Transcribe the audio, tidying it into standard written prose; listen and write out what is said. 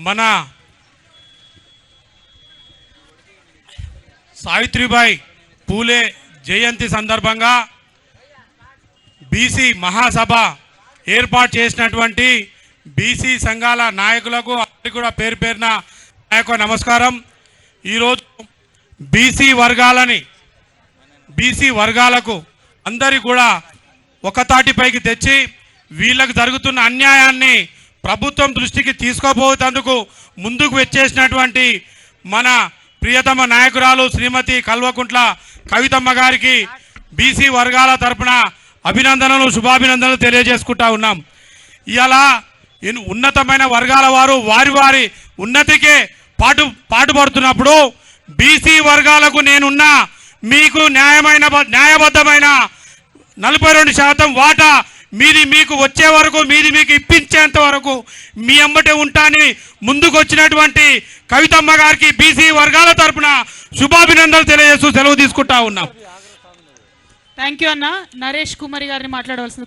మన సావిత్రిబాయి పూలే జయంతి సందర్భంగా బీసీ మహాసభ ఏర్పాటు చేసినటువంటి బీసీ సంఘాల నాయకులకు అందరికీ కూడా పేరు పేరున నాయకు నమస్కారం. ఈరోజు బీసీ వర్గాలకు అందరికీ కూడా ఒక తాటిపైకి తెచ్చి వీళ్ళకు జరుగుతున్న అన్యాయాన్ని ప్రభుత్వం దృష్టికి తీసుకోబోయేందుకు ముందుకు వచ్చేసినటువంటి మన ప్రియతమ నాయకురాలు శ్రీమతి కల్వకుంట్ల కవితమ్మ గారికి బీసీ వర్గాల తరపున అభినందనలు, శుభాభినందనలు తెలియజేసుకుంటా ఉన్నాం. ఇలా ఉన్నతమైన వర్గాల వారు వారి ఉన్నతికే పాటుపడుతున్నప్పుడు బీసీ వర్గాలకు నేనున్నా మీకు న్యాయబద్ధమైన 42% వాటా మీది మీకు వచ్చే వరకు, మీది మీకు ఇప్పించేంత వరకు మీ అమ్మటే ఉంటాని ముందుకు వచ్చినటువంటి కవితమ్మ గారికి బీసీ వర్గాల తరపున శుభాభినందనలు తెలియజేస్తూ సెలవు తీసుకుంటా ఉన్నాం. థ్యాంక్ యూ అన్న. నరేష్ కుమారి గారిని మాట్లాడవలసింది.